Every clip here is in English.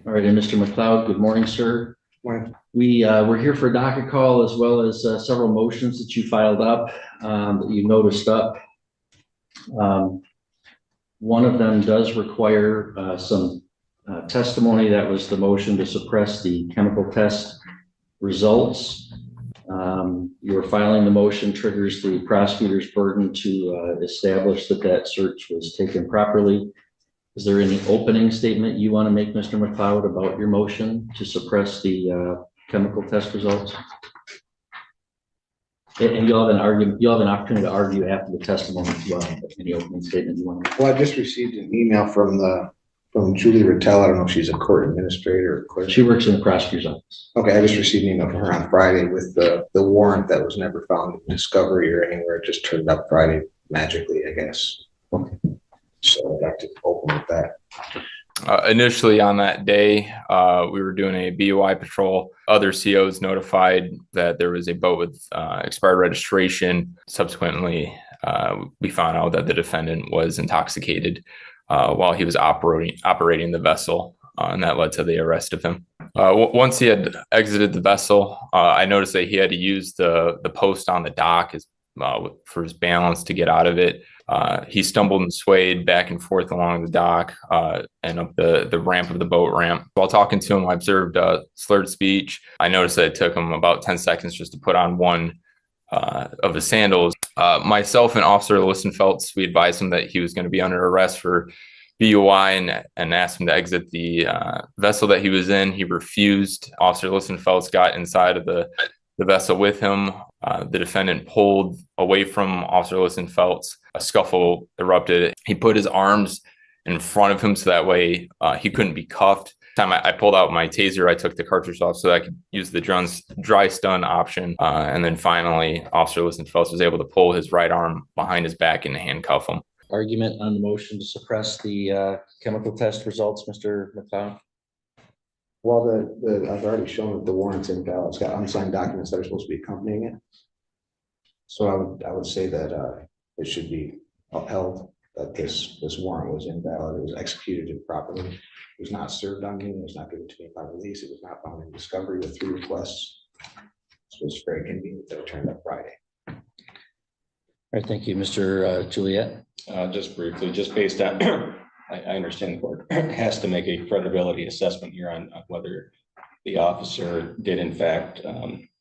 All right, and Mr. McLeod, good morning, sir. Morning. We're here for a docket call as well as several motions that you filed up, that you noticed up. One of them does require some testimony. That was the motion to suppress the chemical test results. Your filing the motion triggers the prosecutor's burden to establish that that search was taken properly. Is there any opening statement you want to make, Mr. McLeod, about your motion to suppress the chemical test results? And you'll have an opportunity to argue after the testimony as well. Any opening statement you want to make? Well, I just received an email from Julie Rattel. I don't know if she's a court administrator or clerk. She works in the prosecutor's office. Okay, I just received an email from her on Friday with the warrant that was never found in Discovery or anywhere. It just turned up Friday magically, I guess. Okay. So I'd like to open with that. Initially on that day, we were doing a BOI patrol. Other COs notified that there was a boat with expired registration. Subsequently, we found out that the defendant was intoxicated while he was operating the vessel, and that led to the arrest of him. Once he had exited the vessel, I noticed that he had to use the post on the dock for his balance to get out of it. He stumbled and swayed back and forth along the dock and up the ramp of the boat ramp. While talking to him, I observed slurred speech. I noticed that it took him about 10 seconds just to put on one of his sandals. Myself and Officer Listenfeldt, we advised him that he was going to be under arrest for BOI and asked him to exit the vessel that he was in. He refused. Officer Listenfeldt got inside of the vessel with him. The defendant pulled away from Officer Listenfeldt. A scuffle erupted. He put his arms in front of him so that way he couldn't be cuffed. Time I pulled out my taser, I took the cartridge off so that I could use the dry stun option. And then finally, Officer Listenfeldt was able to pull his right arm behind his back and handcuff him. Argument on the motion to suppress the chemical test results, Mr. McLeod? Well, I've already shown that the warrant's invalid. It's got unsigned documents that are supposed to be accompanying it. So I would say that it should be upheld that this warrant was invalid. It was executed improperly. It was not served on me. It was not given to me by release. It was not found in Discovery with 3 requests. So it's very convenient that it turned up Friday. All right, thank you, Mr. Juliet. Just briefly, just based on, I understand the court has to make a credibility assessment here on whether the officer did in fact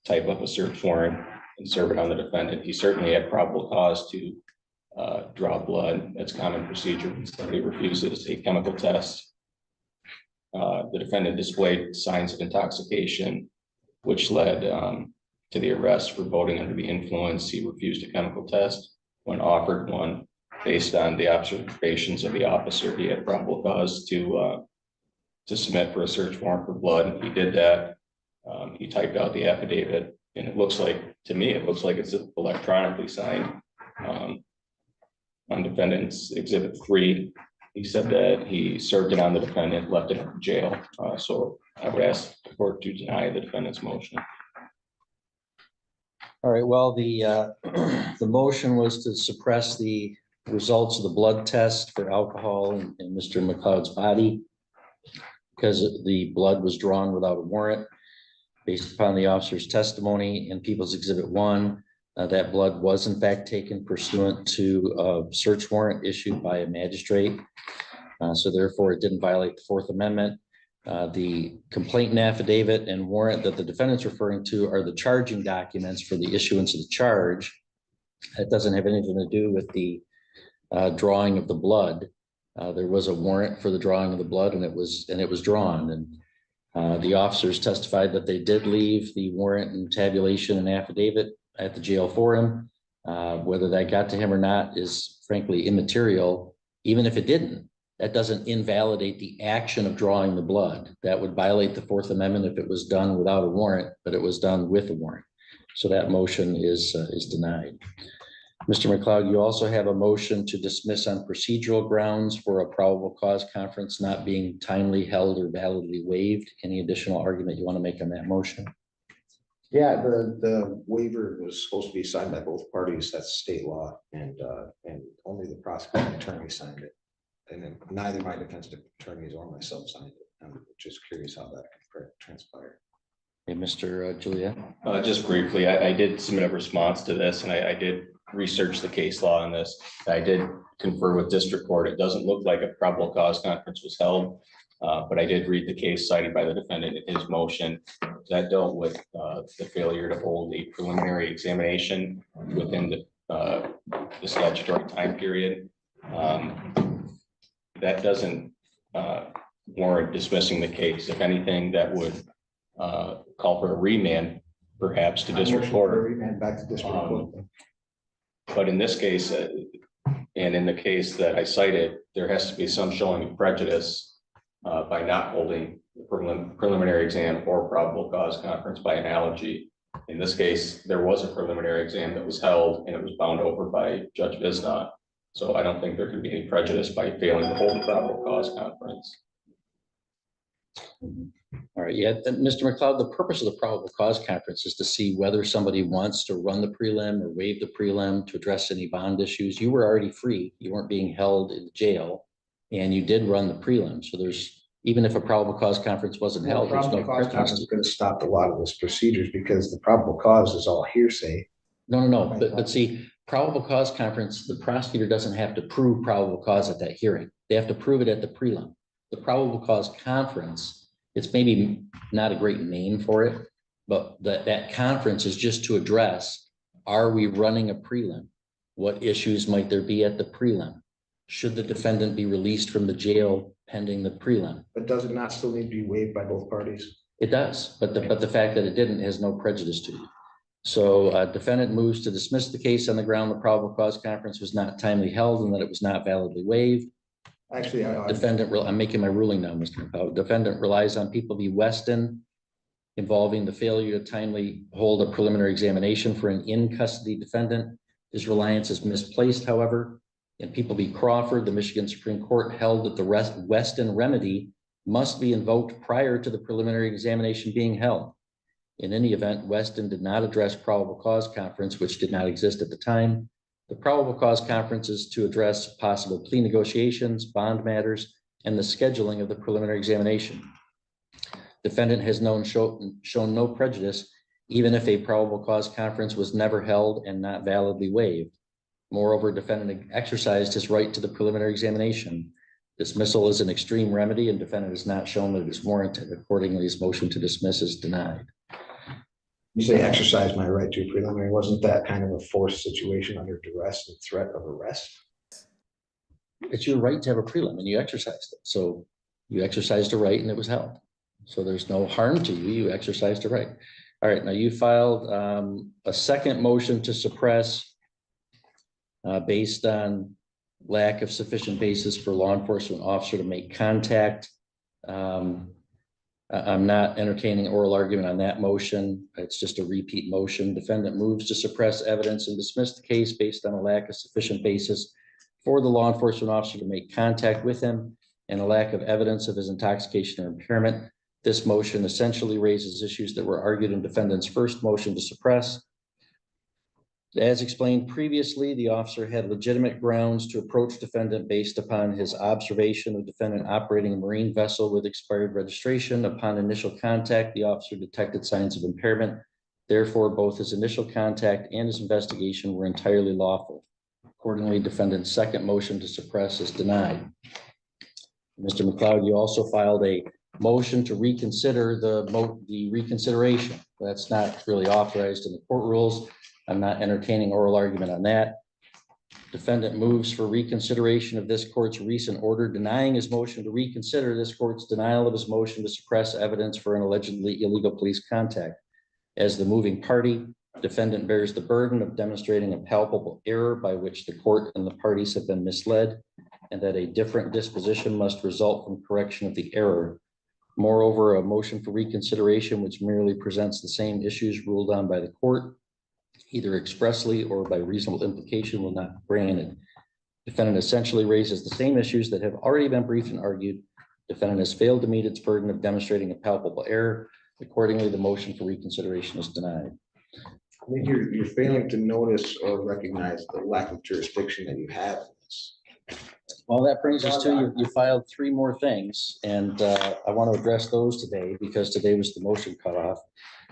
type up a search warrant and serve it on the defendant. He certainly had probable cause to draw blood. That's common procedure when somebody refuses a chemical test. The defendant displayed signs of intoxication, which led to the arrest for boating under the influence. He refused a chemical test when offered one. Based on the observations of the officer, he had probable cause to submit for a search warrant for blood. He did that. He typed out the affidavit, and it looks like, to me, it looks like it's electronically signed. On defendant's exhibit 3, he said that he served it on the defendant, left it in jail. So I would ask the court to deny the defendant's motion. All right, well, the motion was to suppress the results of the blood test for alcohol in Mr. McLeod's body because the blood was drawn without a warrant. Based upon the officer's testimony in People's Exhibit 1, that blood was in fact taken pursuant to a search warrant issued by a magistrate. So therefore, it didn't violate the Fourth Amendment. The complaint and affidavit and warrant that the defendant's referring to are the charging documents for the issuance of the charge. It doesn't have anything to do with the drawing of the blood. There was a warrant for the drawing of the blood, and it was drawn. And the officers testified that they did leave the warrant and tabulation and affidavit at the jail for him. Whether that got to him or not is frankly immaterial. Even if it didn't, that doesn't invalidate the action of drawing the blood. That would violate the Fourth Amendment if it was done without a warrant, but it was done with a warrant. So that motion is denied. Mr. McLeod, you also have a motion to dismiss on procedural grounds for a probable cause conference not being timely held or validly waived. Any additional argument you want to make on that motion? Yeah, the waiver was supposed to be signed by both parties. That's state law, and only the prosecuting attorney signed it. And then neither my defense attorneys or myself signed it. I'm just curious how that could transpire. Hey, Mr. Juliet. Just briefly, I did submit a response to this and I did research the case law on this. I did confer with district court. It doesn't look like a probable cause conference was held. But I did read the case cited by the defendant in his motion that dealt with the failure to hold a preliminary examination within the statutory time period. That doesn't warrant dismissing the case. If anything, that would call for a remand, perhaps to district court. Remand back to district court. But in this case, and in the case that I cited, there has to be some showing of prejudice by not holding the preliminary exam or probable cause conference by analogy. In this case, there was a preliminary exam that was held and it was bound over by Judge Visnot. So I don't think there could be any prejudice by failing to hold a probable cause conference. All right, yeah, Mr. McLeod, the purpose of the probable cause conference is to see whether somebody wants to run the prelim or waive the prelim to address any bond issues. You were already free. You weren't being held in jail and you did run the prelim. So there's, even if a probable cause conference wasn't held, there's no Probable cause prejudice. conference could have stopped a lot of this procedures because the probable cause is all hearsay. No, but see, probable cause conference, the prosecutor doesn't have to prove probable cause at that hearing. They have to prove it at the prelim. The probable cause conference, it's maybe not a great name for it, but that conference is just to address, are we running a prelim? What issues might there be at the prelim? Should the defendant be released from the jail pending the prelim? But does it not still need to be waived by both parties? It does, but the fact that it didn't has no prejudice to you. So defendant moves to dismiss the case on the ground the probable cause conference was not timely held and that it was not validly waived. Actually, I'm making my ruling now, Mr. McLeod. Defendant relies on People v. Weston involving the failure to timely hold a preliminary examination for an in-custody defendant. His reliance is misplaced, however. In People v. Crawford, the Michigan Supreme Court held that the Weston remedy must be invoked prior to the preliminary examination being held. In any event, Weston did not address probable cause conference, which did not exist at the time. The probable cause conference is to address possible plea negotiations, bond matters, and the scheduling of the preliminary examination. Defendant has shown no prejudice, even if a probable cause conference was never held and not validly waived. Moreover, defendant exercised his right to the preliminary examination. Dismissal is an extreme remedy and defendant has not shown that it is warranted. Accordingly, his motion to dismiss is denied. you say exercise my right to preliminary. Wasn't that kind of a forced situation under duress and threat of arrest? It's your right to have a prelim and you exercised it. So you exercised a right and it was held. So there's no harm to you. You exercised a right. All right, now you filed a second motion to suppress based on lack of sufficient basis for law enforcement officer to make contact. I'm not entertaining oral argument on that motion. It's just a repeat motion. Defendant moves to suppress evidence and dismiss the case based on a lack of sufficient basis for the law enforcement officer to make contact with him and a lack of evidence of his intoxication or impairment. This motion essentially raises issues that were argued in defendant's first motion to suppress. As explained previously, the officer had legitimate grounds to approach defendant based upon his observation of defendant operating a marine vessel with expired registration. Upon initial contact, the officer detected signs of impairment. Therefore, both his initial contact and his investigation were entirely lawful. Accordingly, defendant's second motion to suppress is denied. Mr. McLeod, you also filed a motion to reconsider the reconsideration. That's not really authorized in the court rules. I'm not entertaining oral argument on that. Defendant moves for reconsideration of this court's recent order denying his motion to reconsider this court's denial of his motion to suppress evidence for an allegedly illegal police contact. As the moving party, defendant bears the burden of demonstrating a palpable error by which the court and the parties have been misled, and that a different disposition must result from correction of the error. Moreover, a motion for reconsideration which merely presents the same issues ruled on by the court, either expressly or by reasonable implication, will not be granted. Defendant essentially raises the same issues that have already been briefed and argued. Defendant has failed to meet its burden of demonstrating a palpable error. Accordingly, the motion for reconsideration is denied. I think you're failing to notice or recognize the lack of jurisdiction that you have in this. Well, that brings us to you filed three more things, and I want to address those today because today was the motion cutoff.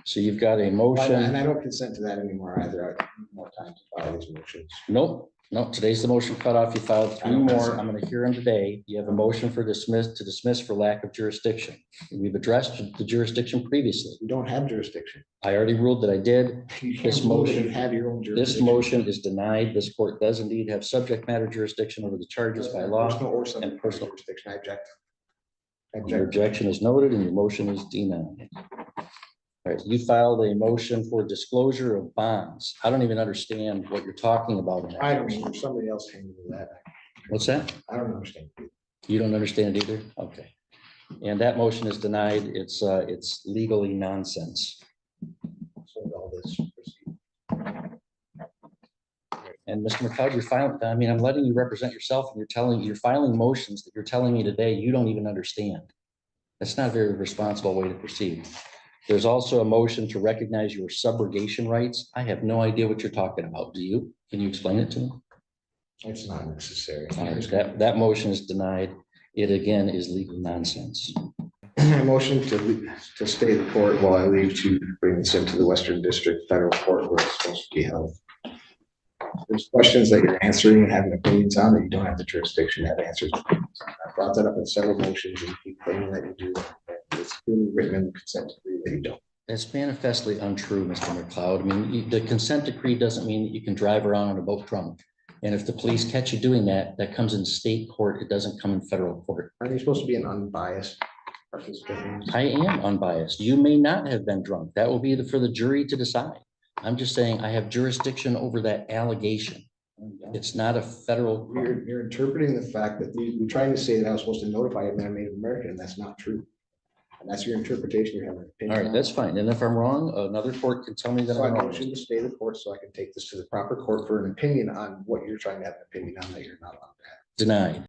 So you've got a And motion. I don't consent to that anymore either. I need more time to file these motions. Nope, no, today's the motion cutoff. You filed three more. I'm gonna hear them today. You have a motion to dismiss for lack of jurisdiction. We've addressed the jurisdiction previously. You don't have jurisdiction. I already ruled that I did. You This can't rule that motion- you have your own This jurisdiction. motion is denied. This court does indeed have subject matter jurisdiction over the charges by law. Personal or subject and personal. jurisdiction. I object. Your objection is noted and your motion is denied. All right, you filed a motion for disclosure of bonds. I don't even understand what you're talking about. in that I don't motion. know. Somebody else handled that. What's that? I don't understand. You don't understand either? Okay. And that motion is denied. It's legally nonsense. So all this proceed. And Mr. McLeod, you're filing, I mean, I'm letting you represent yourself and you're filing motions that you're telling me today you don't even understand. That's not a very responsible way to proceed. There's also a motion to recognize your subrogation rights. I have no idea what you're talking about. Do you? Can you explain it to me? It's not necessary. All right, that motion is denied. It again is legal nonsense. Motion to stay the court while I leave to bring this into the Western District Federal Court where it's supposed to be held. There's questions that you're answering and having opinions on that you don't have the jurisdiction to have answers. I brought that up in several motions and you keep claiming that you do. It's clearly written in the consent decree that you don't. It's manifestly untrue, Mr. McLeod. I mean, the consent decree doesn't mean that you can drive around on a boat drunk. And if the police catch you doing that, that comes in state court. It doesn't come in federal court. Aren't you supposed to be an unbiased participant? I am unbiased. You may not have been drunk. That will be for the jury to decide. I'm just saying I have jurisdiction over that allegation. It's not a federal. You're interpreting the fact that you're trying to say that I was supposed to notify him that I'm Native American, and that's not true. And that's your interpretation. You're having an opinion. All right, on. that's fine. And if I'm wrong, another court can tell me that So I I'm wrong. motion to stay the court so I can take this to the proper court for an opinion on what you're trying to have an opinion on that you're not on. Denied.